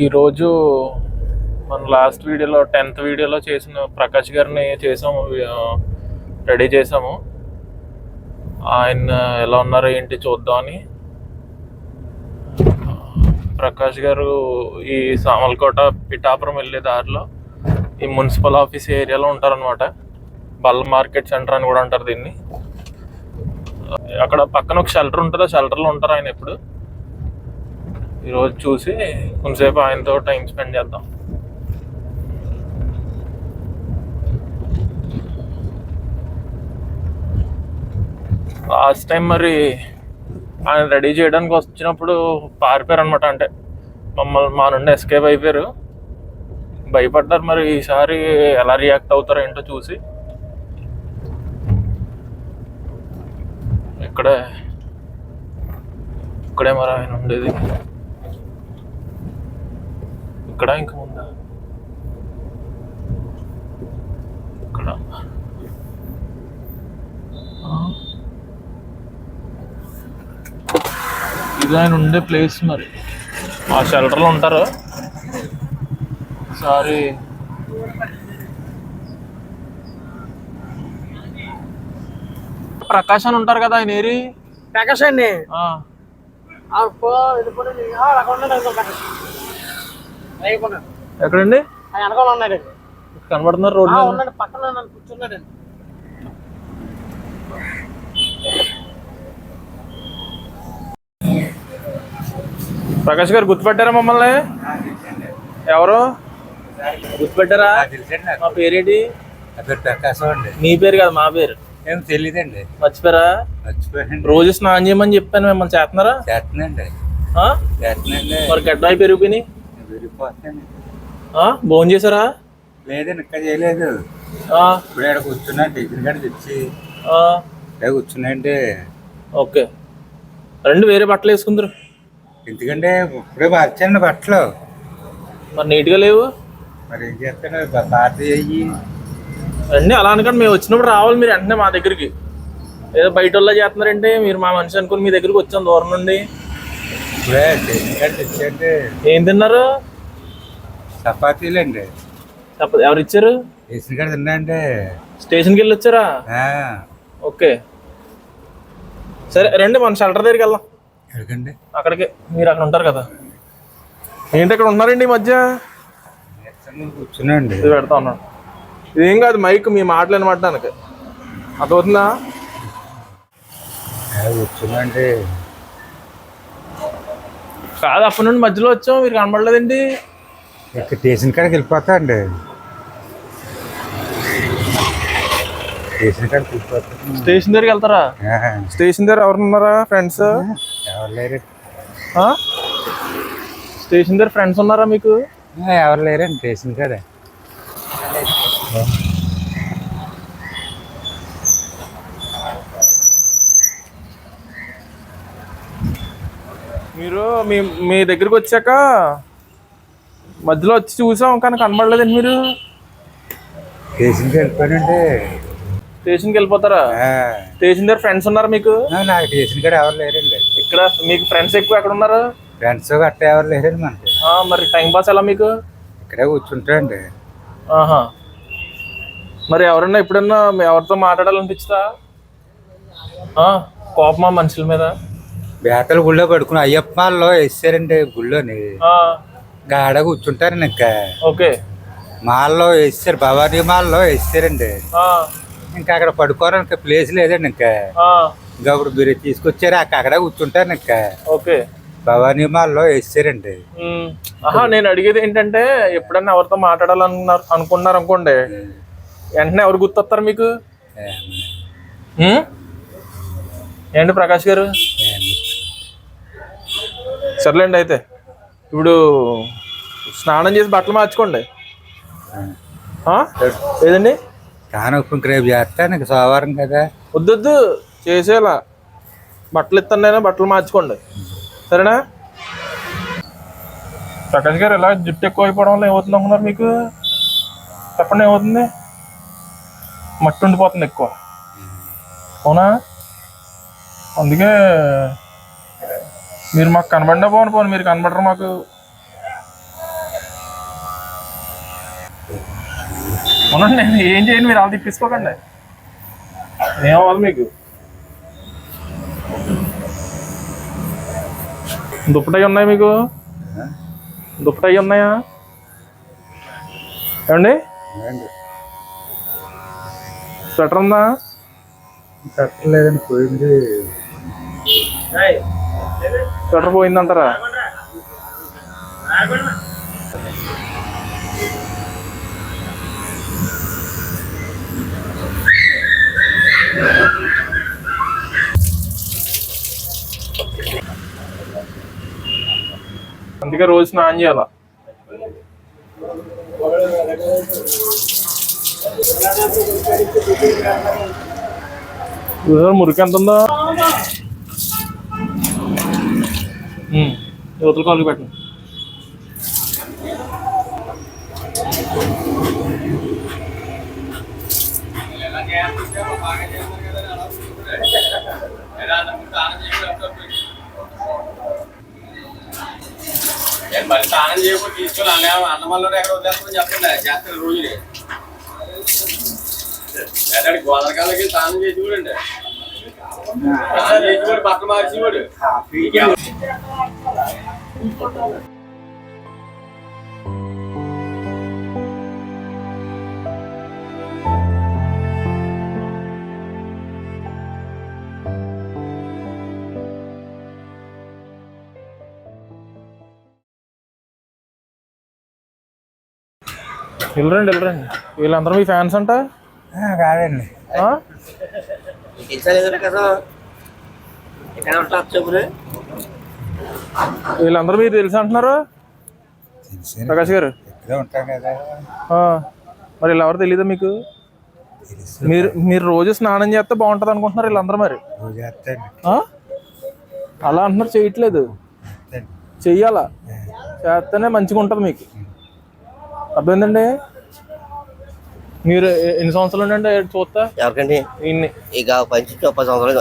ఈరోజు మన లాస్ట్ వీడియోలో 10th వీడియోలో చేసిన ప్రకాష్ గారిని చేసాము, రెడీ చేసాము. ఆయన ఎలా ఉన్నారో ఏంటి చూద్దామని. ప్రకాష్ గారు ఈ సామలకోట పిఠాపురం వెళ్ళే దారిలో ఈ మున్సిపల్ ఆఫీస్ ఏరియాలో ఉంటారనమాట. బల్ల మార్కెట్ సెంటర్ అని కూడా అంటారు దీన్ని. అక్కడ పక్కన ఒక షెల్టర్ ఉంటుంది, ఆ షెల్టర్లో ఉంటారు ఆయన ఎప్పుడు. ఈరోజు చూసి కొంతసేపు ఆయనతో టైం స్పెండ్ చేద్దాం. లాస్ట్ టైం మరి ఆయన రెడీ చేయడానికి వచ్చినప్పుడు పారిపోయారు అనమాట. అంటే మా నుండి ఎస్కేప్ అయిపోయారు, భయపడ్డారు. మరి ఈసారి ఎలా రియాక్ట్ అవుతారో ఏంటో చూసి. ఇక్కడే మరి ఆయన ఉండేది. ఇక్కడ ఇంకా ఉందా? ఇక్కడ ఇది ఆయన ఉండే ప్లేస్. మరి ఆ షెల్టర్లో ఉంటారు. సారీ, ప్రకాష్ అని ఉంటారు కదా ఆయన ఏరి. ప్రకాష్ అండి ఎక్కడండి? కనబడుతున్నారు రోడ్ పక్కన కూర్చున్నాడండి. ప్రకాష్ గారు గుర్తుపెట్టారా మమ్మల్ని? ఎవరు గుర్తుపెట్టారా? మా పేరేంటి? ప్రకాశం అండి. మీ పేరు కాదు, మా పేరు. ఏం తెలీదండి. మర్చిపోయారా? మర్చిపోయాను. రోజు స్నానం చేయమని చెప్పాను, మిమ్మల్ని చేస్తున్నారా? చేస్తున్నాండి. మరి గడ్డ పెరిగిపోయినాయి. భోజనం చేశారా? లేదండి, ఇంకా చేయలేదు. ఇప్పుడు ఇక్కడ కూర్చున్నా, టిఫిన్ గడ్డ తెచ్చి కూర్చున్నాండి. ఓకే, రెండు వేరే బట్టలు వేసుకుందరు. ఎందుకంటే ఇప్పుడే మార్చాను బట్టలు. మరి నీట్గా లేవు. మరి ఏం చేస్తాను, పార్టీ అయ్యి రండి. అలా అనుకోండి, మేము వచ్చినప్పుడు రావాలి మీరు వెంటనే మా దగ్గరికి. ఏదో బయట వాళ్ళ చేస్తున్నారంటే మీరు మా మనిషి అనుకుని మీ దగ్గరికి వచ్చాం దూరం నుండి. ఇప్పుడే టిఫిన్ గడ్డ తెచ్చండి. ఏం తిన్నారు? చపాతీలండి. ఎవరు ఇచ్చారు? టిఫిన్ గడ్డ తిన్నాండి. స్టేషన్కి వెళ్ళి వచ్చారా? ఓకే, సరే రండి, మన షెల్టర్ దగ్గరికి వెళ్దాం. ఎక్కడికండి? అక్కడికి. మీరు అక్కడ ఉంటారు కదా. ఏంటి ఇక్కడ ఉన్నారండి ఈ మధ్య? కూర్చున్నాండి. ఇది పెడతా ఉన్నాను. ఇదేం కాదు, మైక్ మీ మాటలు మాట్లాడడానికి అర్థమవుతుందా? కూర్చున్నాండి. కాదు, అప్పటి నుండి మధ్యలో వచ్చాం, మీరు కనబడలేదండి. ఇక్కడ స్టేషన్ కాడికి వెళ్ళిపోతా అండి. స్టేషన్ కాడికి వెళ్ళిపోతా. స్టేషన్ దగ్గరికి వెళ్తారా? స్టేషన్ దగ్గర ఎవరున్నారా? ఫ్రెండ్స్ ఎవరు లేరు. స్టేషన్ దగ్గర ఫ్రెండ్స్ ఉన్నారా మీకు? ఎవరు లేరండి స్టేషన్ కాడ. మీరు మీ దగ్గరికి వచ్చాక మధ్యలో వచ్చి చూసాం, కానీ కనబడలేదండి మీరు. స్టేషన్కి వెళ్ళిపోయానండి. స్టేషన్కి వెళ్ళిపోతారా? స్టేషన్ దగ్గర ఫ్రెండ్స్ ఉన్నారా మీకు? నాకు స్టేషన్ కాడ ఎవరు లేరండి. ఇక్కడ మీకు ఫ్రెండ్స్ ఎక్కువ ఎక్కడ ఉన్నారు? ఫ్రెండ్స్ గట్ట ఎవరు లేరండి మనకి. మరి టైం పాస్ ఎలా మీకు? ఇక్కడే కూర్చుంటాండి. మరి ఎవరన్నా ఎప్పుడన్నా ఎవరితో మాట్లాడాలనిపించుతా? కోపమా మనుషుల మీద? బేతల గుళ్ళో పడుకుని అయ్యప్ప మాల్లో వేసారండి. గుళ్ళోని గాడ కూర్చుంటారండి. ఇంకా ఓకే, మాల్లో వేసారు, భవానీ మాల్లో వేసారండి. ఇంకా అక్కడ పడుకోవడానికి ప్లేస్ లేదండి. ఇంకా అప్పుడు మీరు తీసుకొచ్చారు, అక్కడ కూర్చుంటారు. ఇంకా ఓకే, భవానీ మాల్లో వేసారండి. నేను అడిగేది ఏంటంటే, ఎప్పుడన్నా ఎవరితో అనుకున్నారు అనుకోండి, వెంటనే ఎవరు గుర్తొస్తారు మీకు? ఏంటి ప్రకాష్ గారు? సర్లేండి, అయితే ఇప్పుడు స్నానం చేసి బట్టలు మార్చుకోండి. లేదండి, కానీ ఇప్పుడు రేపు చేస్తాను, సోమవారం కదా. వద్దొద్దు, చేసేలా బట్టలు ఇస్తాను నేను, బట్టలు మార్చుకోండి, సరేనా? ప్రకాష్ గారు, ఇలా జుట్టు ఎక్కువ అయిపోవడం వల్ల ఏమవుతుంది అనుకున్నారు మీకు? చెప్పండి, ఏమవుతుంది? మట్టి ఉండిపోతుంది ఎక్కువ, అవునా? అందుకే మీరు మాకు కనబడినా పోను, మీరు కనబడరు మాకు. అవునండి, ఏం చేయండి, మీరు అలా తిప్పించుకోకండి. ఏమవ్వాలి మీకు? దుప్పటవి ఉన్నాయి మీకు? దుప్పటవి ఉన్నాయా ఏమండి? స్వెటర్ ఉందా? లేదండి, పోయింది. స్వెటర్ పోయిందంటారా? అందుకే రోజు స్నానం చేయాల. మురికి ఎంత ఉందో యువతల కాలు పెట్టండి. మరి స్నానం చేయకపోతే తీసుకొని అన్నమల్లో ఎక్కడ వదిలేస్తామని చెప్పండి. చేస్తారు రోజుని గోదావరికాలకి స్నానం చేసి చూడండి. స్నానం చేసి కూడా బట్టలు మార్చి కూడా వెళ్ళరండి. వీళ్ళందరూ మీ ఫ్యాన్స్ అంట? కాదండి. వీళ్ళందరూ మీరు తెలుసు అంటున్నారు ప్రకాష్ గారు. ఉంటాం కదా. మరి వీళ్ళు ఎవరు తెలీదా మీకు? మీరు రోజు స్నానం చేస్తే బాగుంటుంది అనుకుంటున్నారు వీళ్ళందరూ. మరి అలా అంటున్నారు, చేయట్లేదు. చెయ్యాలా, చేస్తేనే మంచిగా ఉంటుంది మీకు. అర్థమైందండి? మీరు ఎన్ని సంవత్సరాలు అండి చూస్తా? ఎవరికండి? ఇక 10 సంవత్సరాలు.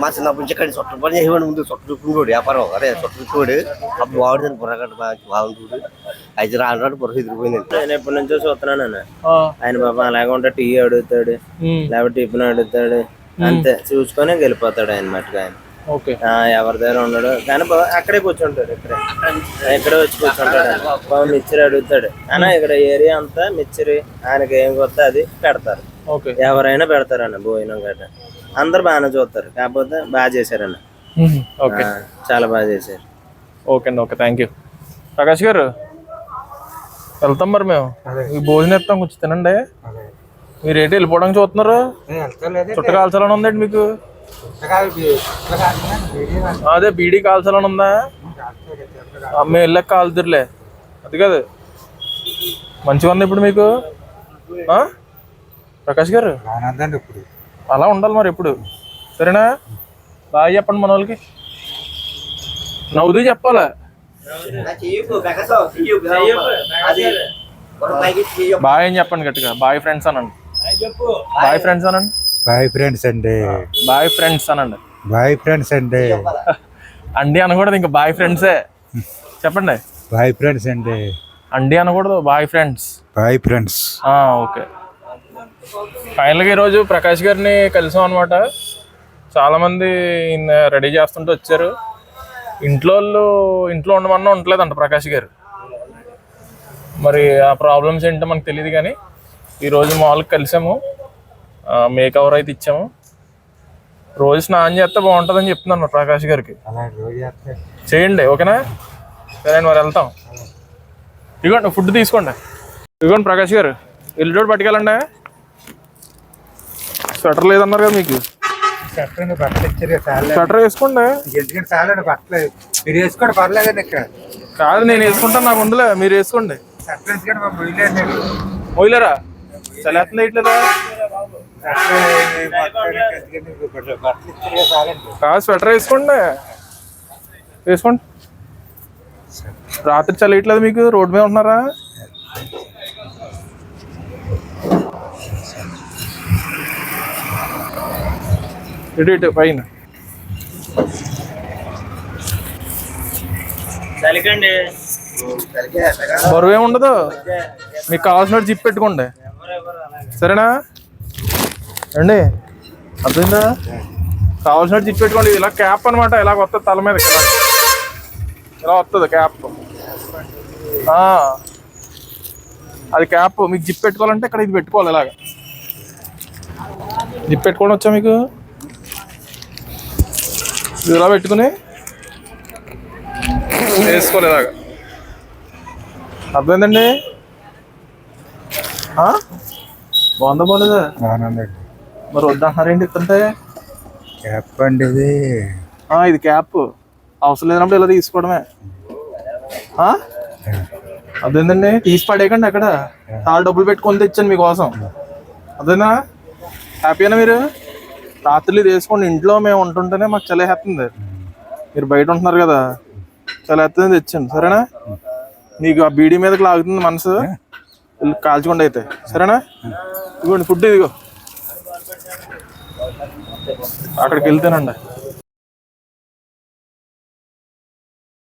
మా చిన్నప్పటి నుంచి ఇక్కడ చుట్టూ పని చేసేవాడు. ముందు చుట్టూ చుట్టుకోడు వ్యాపారం. అదే చుట్టూ చుట్టుకోడు. అప్పుడు బాగుంటుంది బుర్రగడ్డ బాగుంటుంది. అయితే రాను బుర్ర ఎదిరిపోయింది. నేను ఎప్పటి నుంచో చూస్తున్నాను. ఆయన బాబా అలాగే ఉంటాడు, టీ అడుగుతాడు, లేకపోతే టిఫిన్ అడుగుతాడు, అంతే చూసుకొని వెళ్ళిపోతాడు ఆయన మట్టుకు. ఆయన ఎవరి దగ్గర ఉండడు కానీ అక్కడే కూర్చుంటాడు. ఇక్కడే వచ్చి కూర్చుంటాడు. మిక్చర్ అడుగుతాడు. అయినా ఇక్కడ ఏరియా అంతా మిక్చర్ ఆయనకి ఏం కొత్త అది పెడతారు. ఎవరైనా పెడతారన్న భోజనం గట్రా. అందరు బాగానే చూస్తారు. కాకపోతే బాగా చేశారన్న, చాలా బాగా చేశారు. ఓకే అండి, ఓకే, థ్యాంక్ యూ. ప్రకాష్ గారు వెళ్తాం మరి మేము. ఈ భోజనం ఇస్తాం, కొంచెం తినండి. మీరు ఏంటి వెళ్ళిపోవడానికి చూస్తున్నారు? చుట్ట కాల్చాలని ఉందండి మీకు? అదే బీడీ కాల్చాలని ఉందా? మేము వెళ్ళాక కాల్తురులే. అది కాదు, మంచిగా ఉంది ఇప్పుడు మీకు. ప్రకాష్ గారు అలా ఉండాలి మరి ఎప్పుడు. సరేనా? బాగా చెప్పండి మన వాళ్ళకి. నవ్వుతూ చెప్పాలా? బాయ్ అని చెప్పండి గట్టిగా. బాయ్ ఫ్రెండ్స్ అనండి. బాయ్ ఫ్రెండ్స్ అనండి. బాయ్ ఫ్రెండ్స్ అండి. బాయ్ ఫ్రెండ్స్ అనండి. బాయ్ ఫ్రెండ్స్ అండి. అండి అనకూడదు, ఇంకా బాయ్ ఫ్రెండ్సే చెప్పండి. బాయ్ ఫ్రెండ్స్ అండి. అండి అనకూడదు, boy friends. Boy friends. Okay. ఫైనల్గా ఈరోజు ప్రకాష్ గారిని కలిసాం అనమాట. చాలామంది రెడీ చేస్తుంటే వచ్చారు. ఇంట్లో ఉండమన్నా ఉండలేదంట ప్రకాష్ గారు. మరి ఆ ప్రాబ్లమ్స్ ఏంటో మనకు తెలియదు కానీ ఈరోజు మామూలుగా కలిసాము. మేకవర్ అయితే ఇచ్చాము. రోజు స్నానం చేస్తే బాగుంటుందని చెప్తున్నాను ప్రకాష్ గారికి. చేయండి, ఓకేనా? సరే మరి వెళ్తాం. ఇదిగోండి ఫుడ్ తీసుకోండి. ఇదిగోండి ప్రకాష్ గారు, వెళ్ళేటోడు పట్టుకెళ్ళండి. స్వెటర్ లేదన్నారు కదా మీకు? స్వెటర్ వేసుకోండి. ఎందుకంటే చాలా బట్టలు మీరు వేసుకోండి, పర్లేదండి. ఇక్కడ కాదు, నేను వేసుకుంటాను, నాకు ఉందిలే, మీరు వేసుకోండి. మొయ్యలేరా? చలేస్తుంది ఇట్లేదా? కాదు, స్వెటర్ వేసుకోండి. రాత్రి చలియట్లేదు మీకు? రోడ్డు మీద ఉంటున్నారా? ఇటు పైన బరువు ఏమి ఉండదు. మీకు కావాల్సిన జిప్ పెట్టుకోండి. సరేనా అండి, అర్థమైందా? కావాల్సినట్టు జిప్ పెట్టుకోండి. ఇలా క్యాప్ అనమాట, ఇలా వస్తుంది తల మీద, ఇలా వస్తుంది క్యాప్. అది క్యాప్. మీకు జిప్ పెట్టుకోవాలంటే ఇక్కడ ఇది పెట్టుకోవాలి. ఇలాగ జిప్ పెట్టుకోవడం వచ్చా మీకు? ఇది ఇలా పెట్టుకుని వేసుకోవాలి ఇలాగ. అర్థమైందండి? బాగుందా బాగోలేదా? మరి వద్దంటున్నారేంటి ఇస్తుంటే? క్యాప్ అండి ఇది. ఇది క్యాప్. అవసరం లేనప్పుడు ఇలా తీసుకోవడమే. అదేంటండి, తీసి పడేయకండి అక్కడ. చాలా డబ్బులు పెట్టుకొని తెచ్చాను మీకోసం. అదేనా? హ్యాపీనా మీరు? రాత్రులు ఇది వేసుకోండి. ఇంట్లో మేము ఉంటుంటేనే మాకు చలి వేస్తుంది. మీరు బయట ఉంటున్నారు కదా, చలి వేస్తుంది తెచ్చాను. సరేనా? నీకు ఆ బీడీ మీదకి లాగుతుంది మనసు, కాల్చుకోండి అయితే. సరేనా? ఇదిగోండి ఫుడ్, ఇదిగో అక్కడికి వెళ్తేనండి.